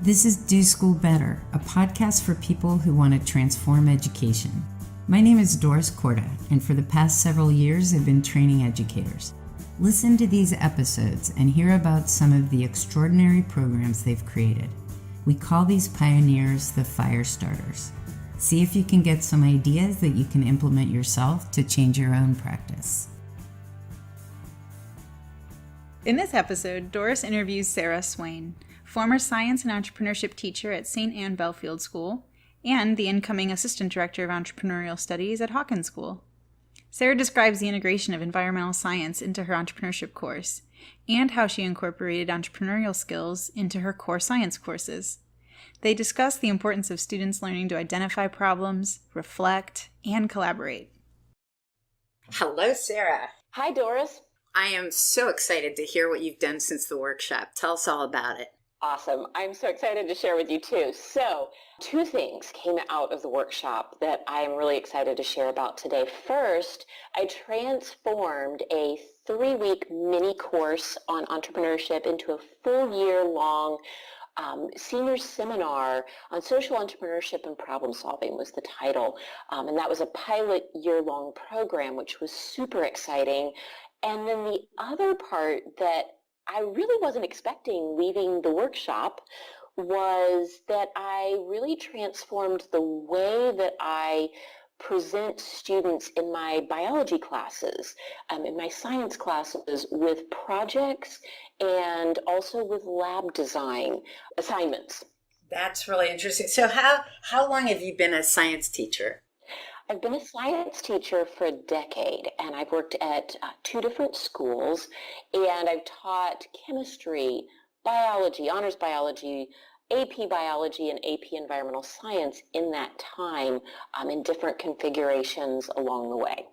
This is Do School Better, a podcast for people who want to transform education. My name is Doris Korda, and for the past several years I've been training educators. Listen to these episodes and hear about some of the extraordinary programs they've created. We call these pioneers the fire starters. See if you can get some ideas that you can implement yourself to change your own practice. In this episode, Doris interviews Sarah Swain, former Science and Entrepreneurship teacher at St. Anne Belfield School and the incoming Assistant Director of Entrepreneurial Studies at Hawken School. Sarah describes the integration of environmental science into her entrepreneurship course and how she incorporated entrepreneurial skills into her core science courses. They discuss the importance of students learning to identify problems, reflect, and collaborate. Hello, Sarah. Hi, Doris. I am so excited to hear what you've done since the workshop. Tell us all about it. Awesome. I'm so excited to share with you too. So, two things came out of the workshop that I am really excited to share about today. First, I transformed a 3-week mini course on entrepreneurship into a full year-long senior seminar on social entrepreneurship and problem solving was the title. And that was a pilot year-long program, which was super exciting. And then the other part that I really wasn't expecting leaving the workshop was that I really transformed the way that I present students in my biology classes, in my science classes, with projects and also with lab design assignments. That's really interesting. So how long have you been a science teacher? I've been a science teacher for a decade, and I've worked at 2 different schools, and I've taught chemistry, biology, honors biology, AP biology, and AP environmental science in that time in different configurations along the way.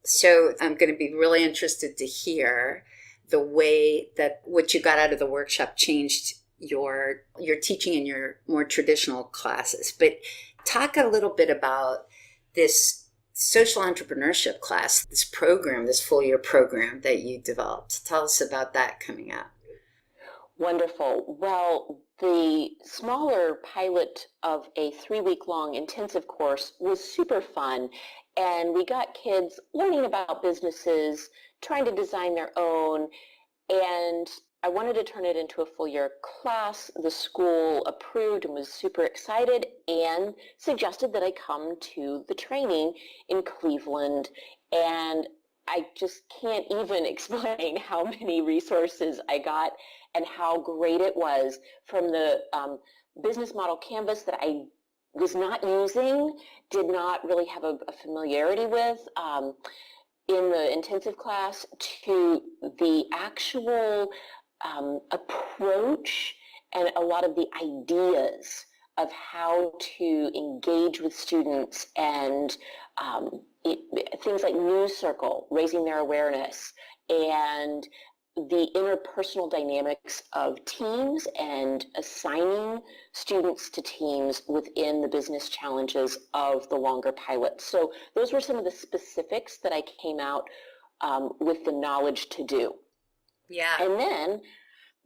So I'm going to be really interested to hear the way that what you got out of the workshop changed your teaching in your more traditional classes. But talk a little bit about this social entrepreneurship class, this program, this full year program that you developed. Tell us about that coming out. Wonderful. Well, the smaller pilot of a 3-week-long intensive course was super fun, and we got kids learning about businesses, trying to design their own, and I wanted to turn it into a full year class. The school approved and was super excited and suggested that I come to the training in Cleveland, and I just can't even explain how many resources I got and how great it was from the business model canvas that I was not using, did not really have a familiarity with in the intensive class, to the actual approach and a lot of the ideas of how to engage with students and things like News Circle, raising their awareness, and the interpersonal dynamics of teams and assigning students to teams within the business challenges of the longer pilot. So those were some of the specifics that I came out with the knowledge to do. Yeah. And then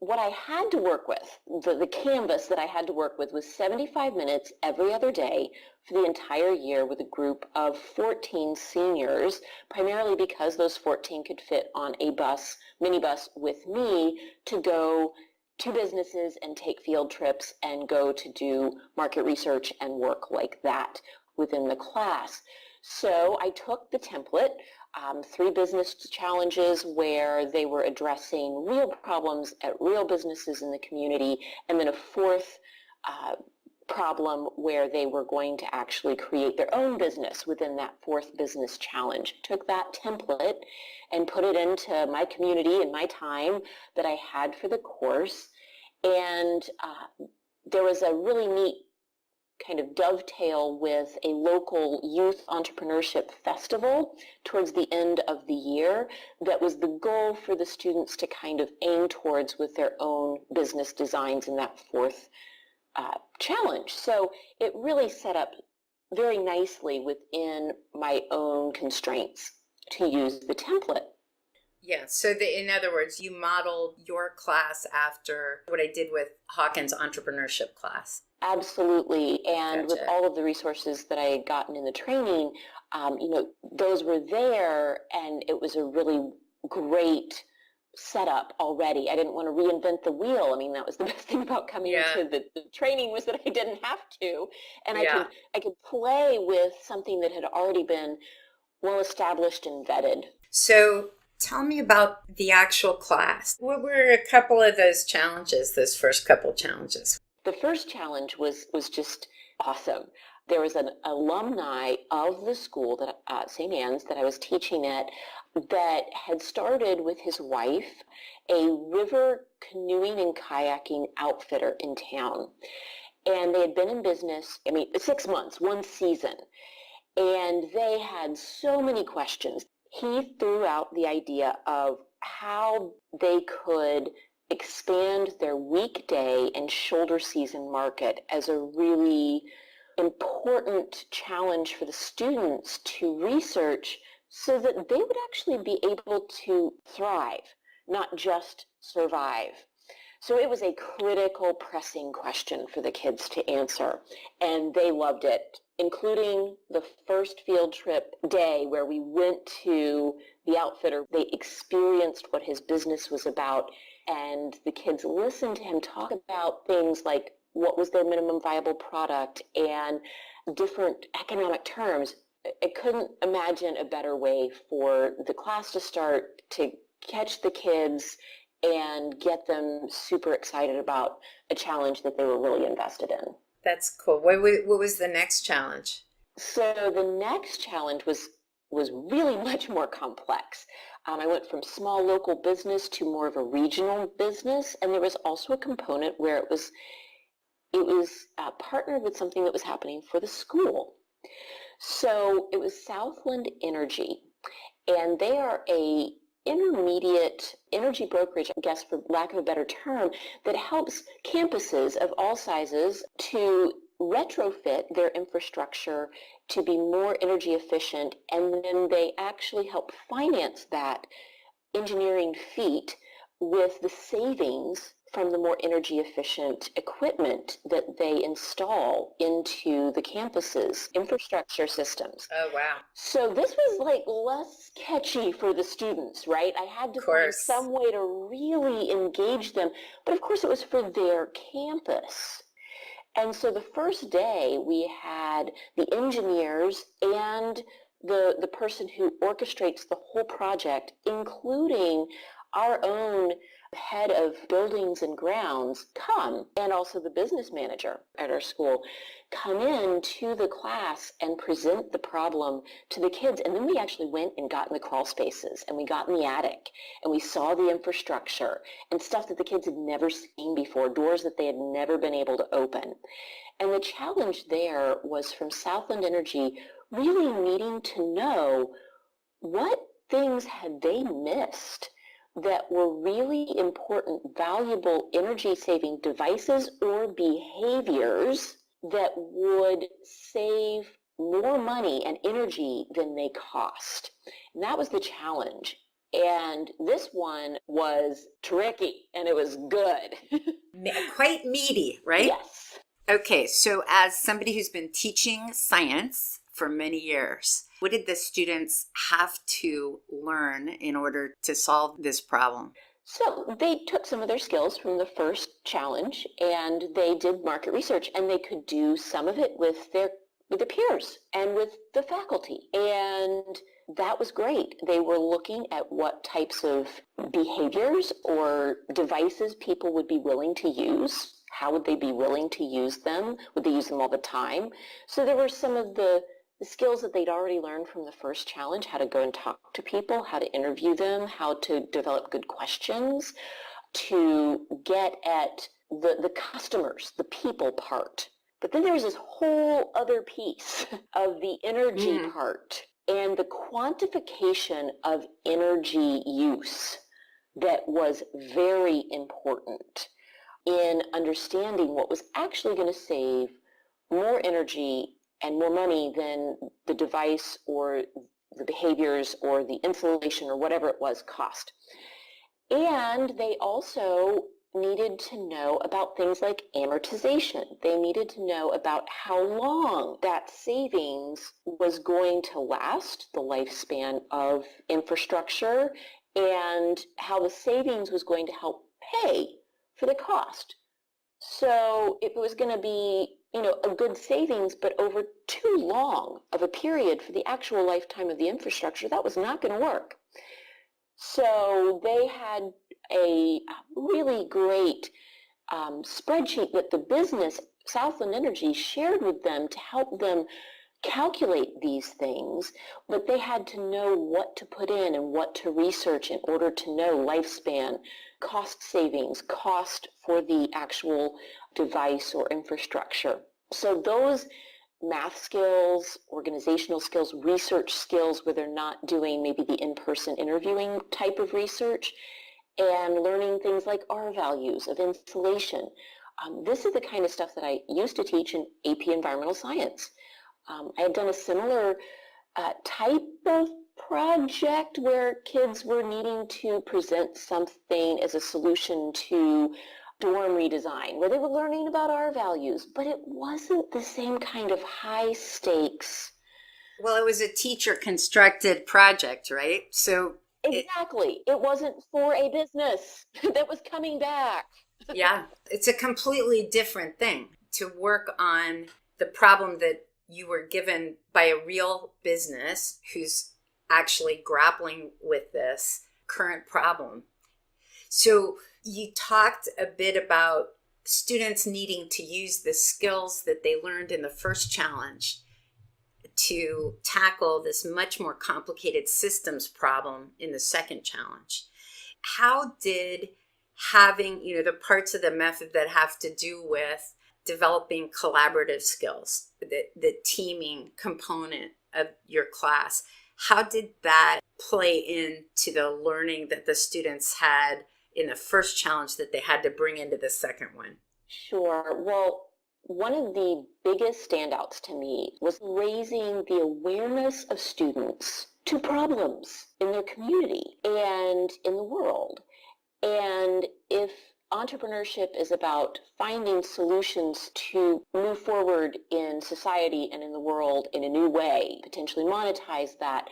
what I had to work with, the canvas that I had to work with was 75 minutes every other day for the entire year with a group of 14 seniors, primarily because those 14 could fit on a minibus with me to go to businesses and take field trips and go to do market research and work like that within the class. So I took the template, 3 business challenges where they were addressing real problems at real businesses in the community, and then a 4th problem where they were going to actually create their own business within that 4th business challenge. Took that template and put it into my community and my time that I had for the course, and there was a really neat kind of dovetail with a local youth entrepreneurship festival towards the end of the year that was the goal for the students to kind of aim towards with their own business designs in that 4th challenge. So it really set up very nicely within my own constraints to use the template. Yeah. So in other words, you modeled your class after what I did with Hawken's entrepreneurship class. Absolutely. And with Gotcha. all of the resources that I had gotten in the training, those were there, and it was a really great setup already. I didn't want to reinvent the wheel. I mean, that was the best thing about coming into the training, was that I didn't have to. And I could play with something that had already been well established and vetted. So tell me about the actual class. What were a couple of those challenges, those first couple challenges? The first challenge was just awesome. There was an alumni of the school that St. Anne's that I was teaching at that had started with his wife a river canoeing and kayaking outfitter in town. And they had been in business, 6 months, one season. And they had so many questions. He threw out the idea of how they could expand their weekday and shoulder season market as a really important challenge for the students to research, so that they would actually be able to thrive, not just survive. So it was a critical, pressing question for the kids to answer, and they loved it, including the first field trip day where we went to the outfitter. They experienced what his business was about, and the kids listened to him talk about things like what was their minimum viable product and different economic terms. I couldn't imagine a better way for the class to start, to catch the kids and get them super excited about a challenge that they were really invested in. That's cool. What was the next challenge? So the next challenge was really much more complex. I went from small local business to more of a regional business, and there was also a component where it was partnered with something that was happening for the school. So it was Southland Energy, and they are a intermediate energy brokerage, I guess for lack of a better term, that helps campuses of all sizes to retrofit their infrastructure to be more energy efficient, and then they actually help finance that engineering feat with the savings from the more energy efficient equipment that they install into the campus's infrastructure systems. Oh, wow. So this was like less catchy for the students, right? I had to find some way to really engage them, but of course it was for their campus. And so the first day we had the engineers and the person who orchestrates the whole project, including our own head of buildings and grounds, come, and also the business manager at our school, come in to the class and present the problem to the kids. And then we actually went and got in the crawl spaces, and we got in the attic, and we saw the infrastructure and stuff that the kids had never seen before, doors that they had never been able to open. And the challenge there was from Southland Energy really needing to know what things had they missed that were really important, valuable energy-saving devices or behaviors that would save more money and energy than they cost. And that was the challenge. And this one was tricky, and it was good. Quite meaty, right? Yes. Okay, so as somebody who's been teaching science for many years, what did the students have to learn in order to solve this problem? So they took some of their skills from the first challenge, and they did market research, and they could do some of it with their peers and with the faculty. And that was great. They were looking at what types of behaviors or devices people would be willing to use. How would they be willing to use them? Would they use them all the time? So there were some of the skills that they'd already learned from the first challenge, how to go and talk to people, how to interview them, how to develop good questions, to get at the customers, the people part. But then there was this whole other piece of the energy part and the quantification of energy use that was very important in understanding what was actually going to save more energy and more money than the device or the behaviors or the insulation or whatever it was cost. And they also needed to know about things like amortization. They needed to know about how long that savings was going to last, the lifespan of infrastructure, and how the savings was going to help pay for the cost. So if it was going to be, a good savings, but over too long of a period for the actual lifetime of the infrastructure, that was not going to work. So they had a really great spreadsheet that the business, Southland Energy, shared with them to help them calculate these things, but they had to know what to put in and what to research in order to know lifespan, cost savings, cost for the actual device or infrastructure. So those math skills, organizational skills, research skills where they're not doing maybe the in-person interviewing type of research, and learning things like R values of insulation. This is the kind of stuff that I used to teach in AP Environmental Science. I had done a similar type of project where kids were needing to present something as a solution to dorm redesign, where they were learning about R values, but it wasn't the same kind of high stakes. Well, it was a teacher constructed project, right? So exactly. It wasn't for a business that was coming back. Yeah, it's a completely different thing to work on the problem that you were given by a real business who's actually grappling with this current problem. So you talked a bit about students needing to use the skills that they learned in the first challenge to tackle this much more complicated systems problem in the second challenge. How did having, the parts of the method that have to do with developing collaborative skills, the teaming component of your class, how did that play into the learning that the students had in the first challenge that they had to bring into the second one? Sure. Well, one of the biggest standouts to me was raising the awareness of students to problems in their community and in the world. And if entrepreneurship is about finding solutions to move forward in society and in the world in a new way, potentially monetize that,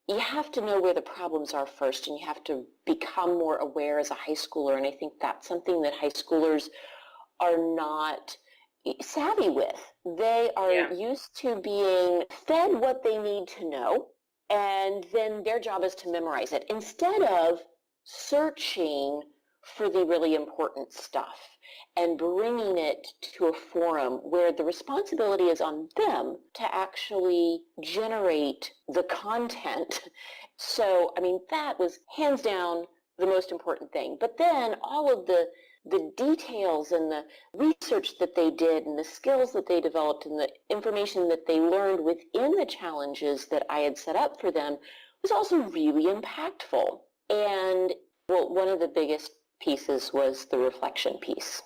you have to know where the problems are first, and you have to become more aware as a high schooler. And I think that's something that high schoolers are not savvy with. They are used to being fed what they need to know, and then their job is to memorize it instead of searching for the really important stuff and bringing it to a forum where the responsibility is on them to actually generate the content. So, that was hands down the most important thing. But then all of the details and the research that they did and the skills that they developed and the information that they learned within the challenges that I had set up for them was also really impactful. And one of the biggest pieces was the reflection piece,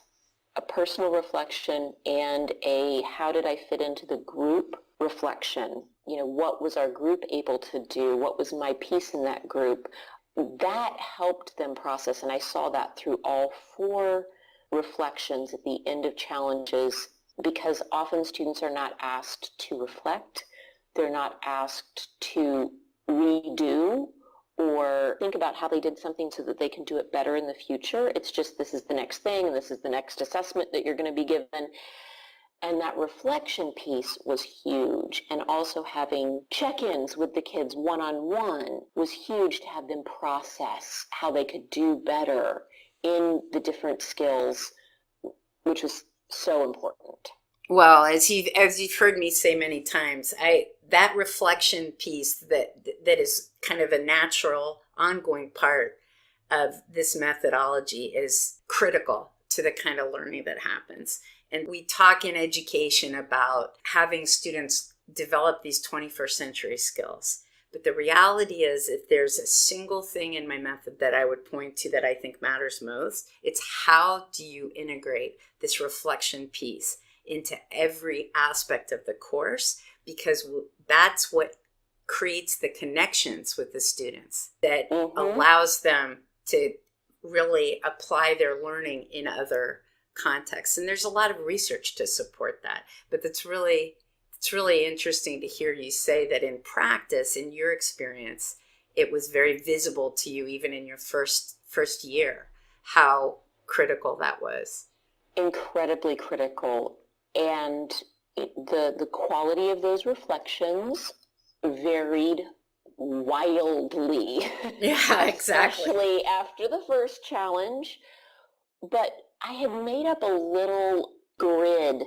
a personal reflection and a how did I fit into the group reflection. What was our group able to do? What was my piece in that group? That helped them process, and I saw that through all 4 reflections at the end of challenges, because often students are not asked to reflect. They're not asked to redo or think about how they did something so that they can do it better in the future. It's just, this is the next thing, and this is the next assessment that you're going to be given. And that reflection piece was huge. And also having check-ins with the kids one-on-one was huge, to have them process how they could do better in the different skills, which was so important. Well, as you've heard me say many times, that reflection piece that is kind of a natural ongoing part of this methodology is critical to the kind of learning that happens. And we talk in education about having students develop these 21st century skills. But the reality is, if there's a single thing in my method that I would point to that I think matters most, it's how do you integrate this reflection piece into every aspect of the course, because that's what creates the connections with the students that Mm-hmm. allows them to really apply their learning in other contexts. And there's a lot of research to support that. But it's really interesting to hear you say that in practice, in your experience, it was very visible to you even in your first year, how critical that was. Incredibly critical. And the quality of those reflections varied wildly. Yeah, exactly. Especially after the first challenge. But I had made up a little grid.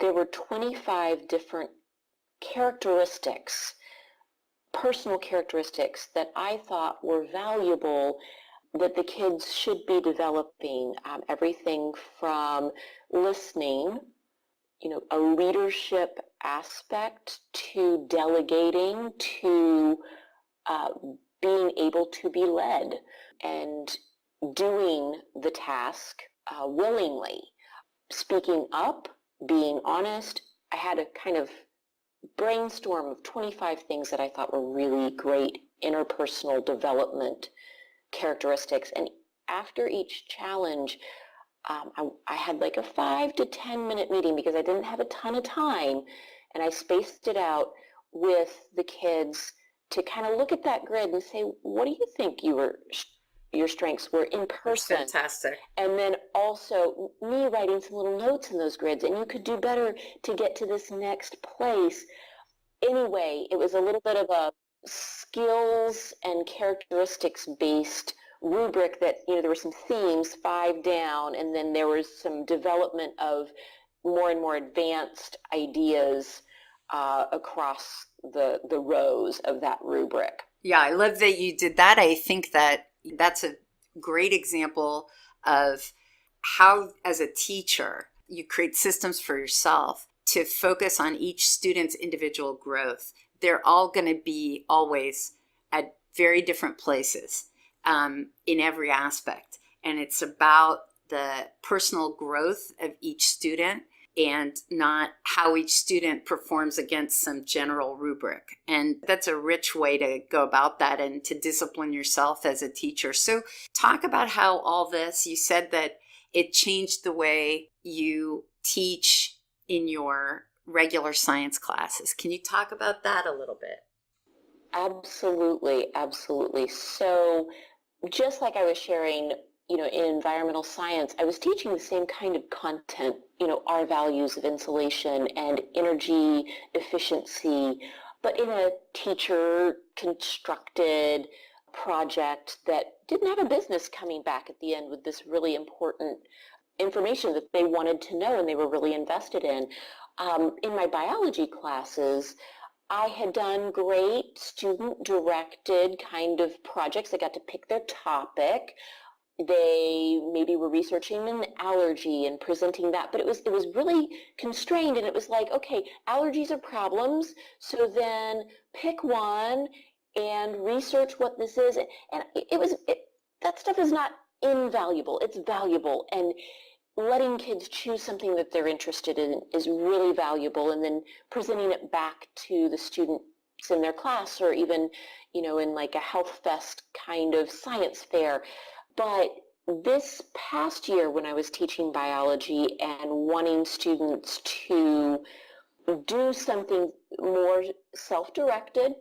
There were 25 different characteristics, personal characteristics that I thought were valuable that the kids should be developing. Everything from listening, a leadership aspect, to delegating, to being able to be led and doing the task willingly, speaking up, being honest. I had a kind of brainstorm of 25 things that I thought were really great interpersonal development characteristics. And after each challenge, I had like a 5 to 10 minute meeting because I didn't have a ton of time, and I spaced it out with the kids to kind of look at that grid and say, what do you think your strengths were in person? That's fantastic. And then also me writing some little notes in those grids, and you could do better to get to this next place. Anyway, it was a little bit of a skills and characteristics based rubric that, there were some themes, 5 down, and then there was some development of more and more advanced ideas across the rows of that rubric. Yeah, I love that you did that. I think that's a great example of how, as a teacher, you create systems for yourself to focus on each student's individual growth. They're all going to be always at very different places in every aspect. And it's about the personal growth of each student and not how each student performs against some general rubric. And that's a rich way to go about that and to discipline yourself as a teacher. So talk about how all this, you said that it changed the way you teach in your regular science classes. Can you talk about that a little bit? Absolutely, absolutely. So just like I was sharing, in environmental science, I was teaching the same kind of content, our values of insulation and energy efficiency, but in a teacher-constructed project that didn't have a business coming back at the end with this really important information that they wanted to know and they were really invested in. In my biology classes, I had done great student-directed kind of projects. They got to pick their topic. They maybe were researching an allergy and presenting that, but it was really constrained, and it was like, okay, allergies are problems, so then pick one and research what this is. And that stuff is not invaluable. It's valuable, and letting kids choose something that they're interested in is really valuable, and then presenting it back to the students in their class, or even, in like a health fest kind of science fair. But this past year, when I was teaching biology and wanting students to do something more self-directed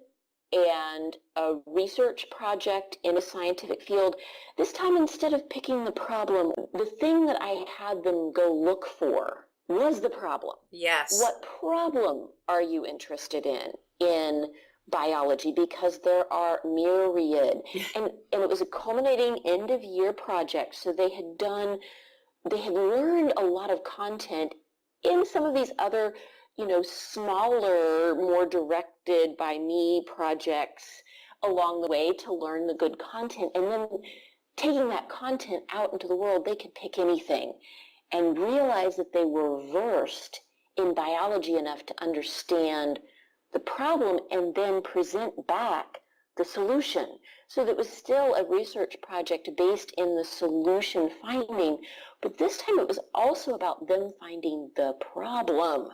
and a research project in a scientific field, this time, instead of picking the problem, the thing that I had them go look for was the problem. Yes. What problem are you interested in biology? Because there are myriad. And it was a culminating end of year project. So they had learned a lot of content in some of these other, smaller, more directed by me projects along the way to learn the good content. And then taking that content out into the world, they could pick anything and realize that they were versed in biology enough to understand the problem and then present back the solution. So that was still a research project based in the solution finding, but this time it was also about them finding the problem,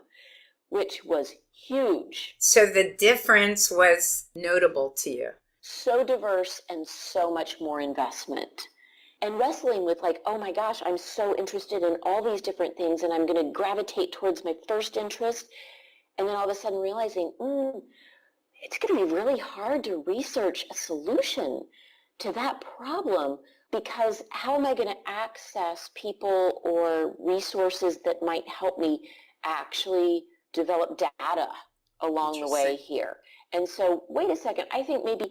which was huge. So the difference was notable to you. So diverse and so much more investment. And wrestling with like, oh my gosh, I'm so interested in all these different things and I'm going to gravitate towards my first interest. And then all of a sudden realizing, it's going to be really hard to research a solution to that problem, because how am I going to access people or resources that might help me actually develop data along the way here? And so, wait a second, I think maybe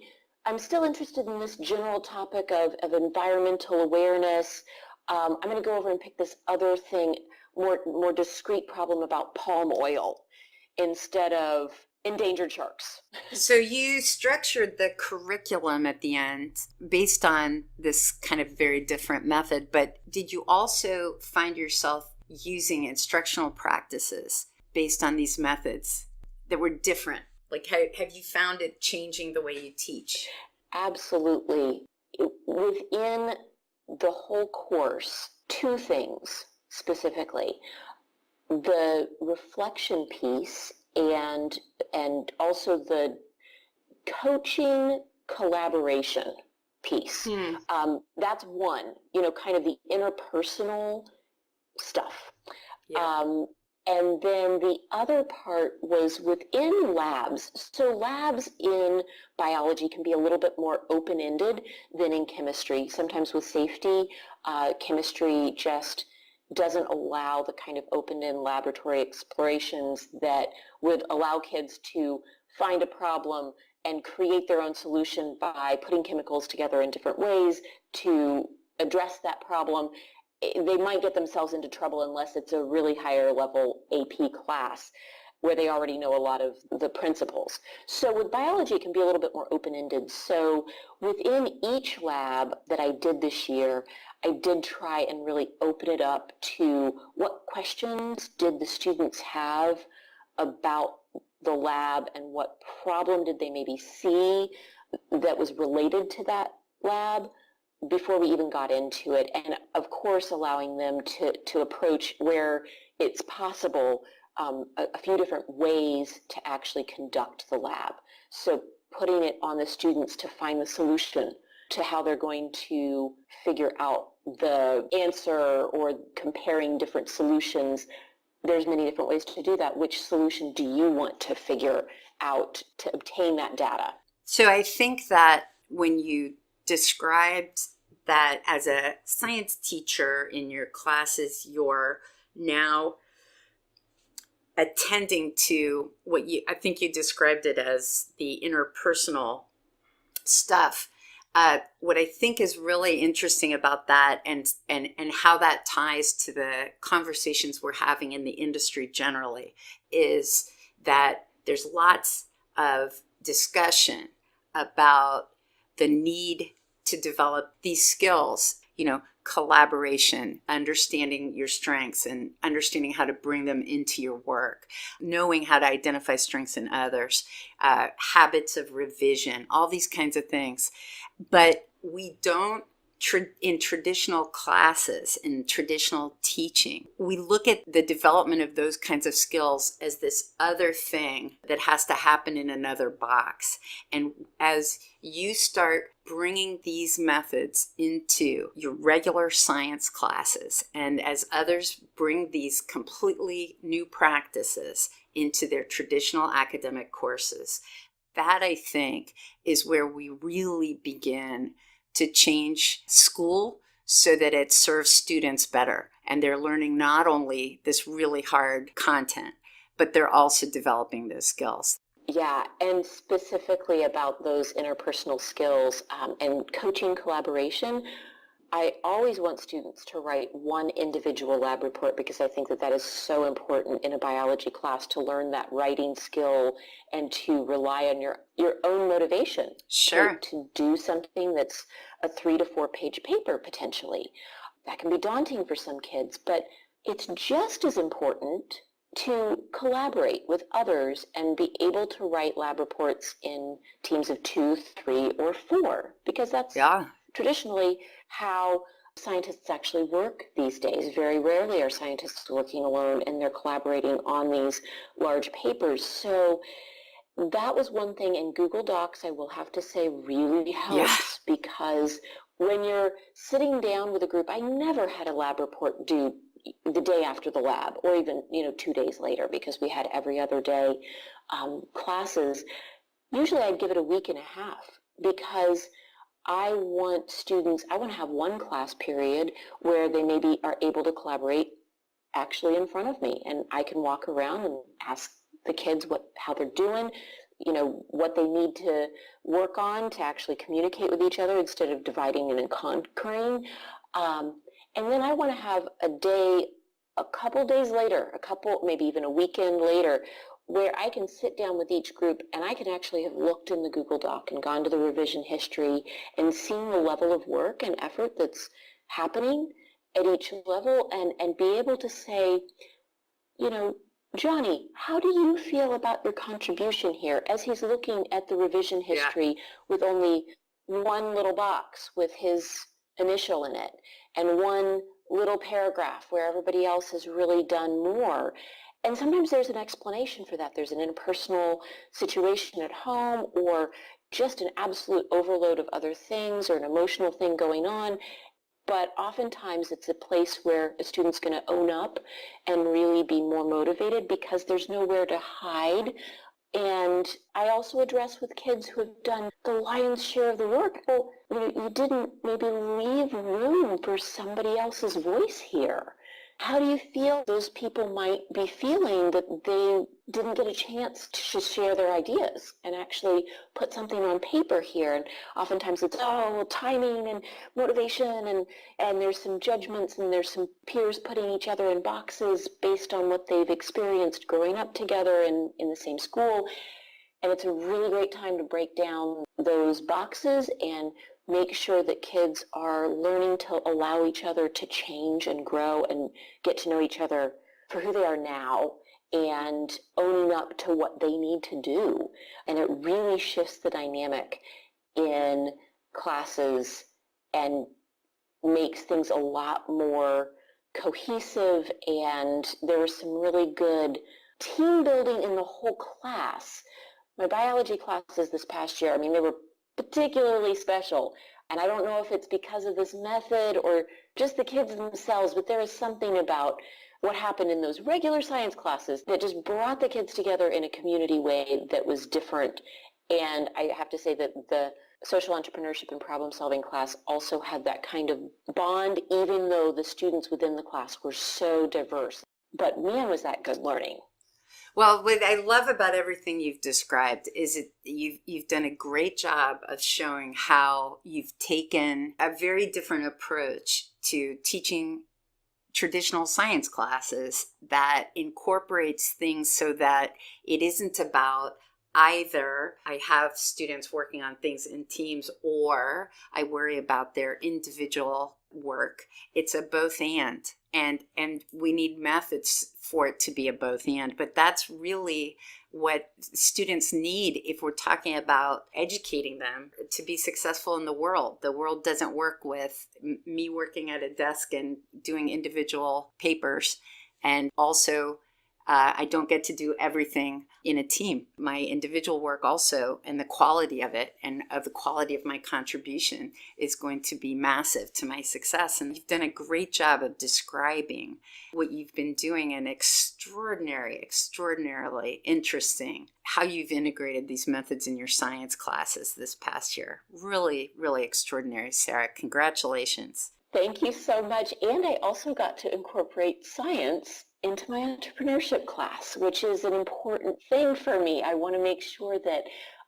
I'm still interested in this general topic of environmental awareness. I'm going to go over and pick this other thing, more discrete problem about palm oil instead of endangered sharks. So you structured the curriculum at the end based on this kind of very different method, but did you also find yourself using instructional practices based on these methods that were different? Like, have you found it changing the way you teach? Absolutely. Within the whole course, two things specifically. The reflection piece and also the coaching collaboration piece. That's one, kind of the interpersonal stuff. Yeah. And then the other part was within labs. So labs in biology can be a little bit more open-ended than in chemistry. Sometimes with safety, chemistry just doesn't allow the kind of open-end laboratory explorations that would allow kids to find a problem and create their own solution by putting chemicals together in different ways to address that problem. They might get themselves into trouble unless it's a really higher level AP class where they already know a lot of the principles. So with biology, it can be a little bit more open-ended. So within each lab that I did this year, I did try and really open it up to what questions did the students have about the lab and what problem did they maybe see that was related to that lab before we even got into it. And of course, allowing them to approach where it's possible a few different ways to actually conduct the lab. So putting it on the students to find the solution to how they're going to figure out the answer or comparing different solutions. There's many different ways to do that. Which solution do you want to figure out to obtain that data? So I think that when you described that as a science teacher in your classes, you're now attending to I think you described it as the interpersonal stuff. What I think is really interesting about that and how that ties to the conversations we're having in the industry generally is that there's lots of discussion about the need to develop these skills, collaboration, understanding your strengths and understanding how to bring them into your work, knowing how to identify strengths in others, habits of revision, all these kinds of things. But we don't, in traditional classes, in traditional teaching, we look at the development of those kinds of skills as this other thing that has to happen in another box. And as you start bringing these methods into your regular science classes, and as others bring these completely new practices into their traditional academic courses, that I think is where we really begin to change school so that it serves students better. And they're learning not only this really hard content, but they're also developing those skills. Yeah, and specifically about those interpersonal skills and coaching collaboration, I always want students to write one individual lab report because I think that is so important in a biology class to learn that writing skill and to rely on your own motivation. Sure. To do something that's a 3 to 4 page paper potentially. That can be daunting for some kids, but it's just as important to collaborate with others and be able to write lab reports in teams of 2, 3, or 4 because that's traditionally how scientists actually work these days. Very rarely are scientists working alone, and they're collaborating on these large papers. So that was one thing, and Google Docs, I will have to say, really helps because when you're sitting down with a group, I never had a lab report due the day after the lab, or even 2 days later, because we had every other day classes. Usually I'd give it a week and a half because I want to have one class period where they maybe are able to collaborate actually in front of me, and I can walk around and ask the kids how they're doing, what they need to work on to actually communicate with each other instead of dividing and conquering. And then I want to have a couple days later, maybe even a weekend later, where I can sit down with each group and I can actually have looked in the Google Doc and gone to the revision history and seen the level of work and effort that's happening at each level, and be able to say, Johnny, how do you feel about your contribution here, as he's looking at the revision history with only one little box with his initial in it and one little paragraph where everybody else has really done more. And sometimes there's an explanation for that. There's an interpersonal situation at home, or just an absolute overload of other things, or an emotional thing going on. But oftentimes it's a place where a student's going to own up and really be more motivated because there's nowhere to hide. And I also address with kids who have done the lion's share of the work. Well, you didn't maybe leave room for somebody else's voice here. How do you feel those people might be feeling that they didn't get a chance to share their ideas and actually put something on paper here? And oftentimes it's, timing and motivation, and there's some judgments, and there's some peers putting each other in boxes based on what they've experienced growing up together in the same school. And it's a really great time to break down those boxes and make sure that kids are learning to allow each other to change and grow and get to know each other for who they are now and owning up to what they need to do. And it really shifts the dynamic in classes and makes things a lot more cohesive. And there was some really good team building in the whole class. My biology classes this past year, they were particularly special. And I don't know if it's because of this method or just the kids themselves, but there is something about what happened in those regular science classes that just brought the kids together in a community way that was different. And I have to say that the social entrepreneurship and problem-solving class also had that kind of bond, even though the students within the class were so diverse. But man, was that good learning. Well, what I love about everything you've described is you've done a great job of showing how you've taken a very different approach to teaching traditional science classes that incorporates things so that it isn't about either I have students working on things in teams or I worry about their individual work. It's a both and we need methods for it to be a both and, but that's really what students need if we're talking about educating them to be successful in the world. The world doesn't work with me working at a desk and doing individual papers, and also I don't get to do everything in a team. My individual work also, and the quality of it and of the quality of my contribution is going to be massive to my success. And you've done a great job of describing what you've been doing, and extraordinarily interesting how you've integrated these methods in your science classes this past year. Really, really extraordinary, Sarah. Congratulations. Thank you so much. And I also got to incorporate science into my entrepreneurship class, which is an important thing for me. I want to make sure that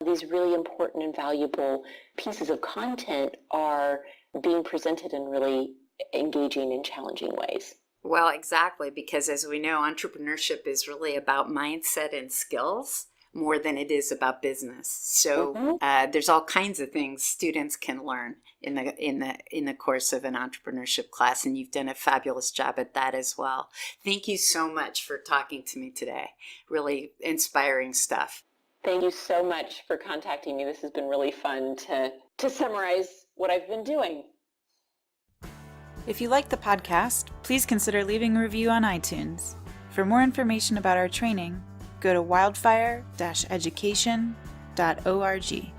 these really important and valuable pieces of content are being presented in really engaging and challenging ways. Well, exactly, because as we know, entrepreneurship is really about mindset and skills more than it is about business. So there's all kinds of things students can learn in the course of an entrepreneurship class, and you've done a fabulous job at that as well. Thank you so much for talking to me today. Really inspiring stuff. Thank you so much for contacting me. This has been really fun to summarize what I've been doing. If you like the podcast, please consider leaving a review on iTunes. For more information about our training, go to wildfire-education.org.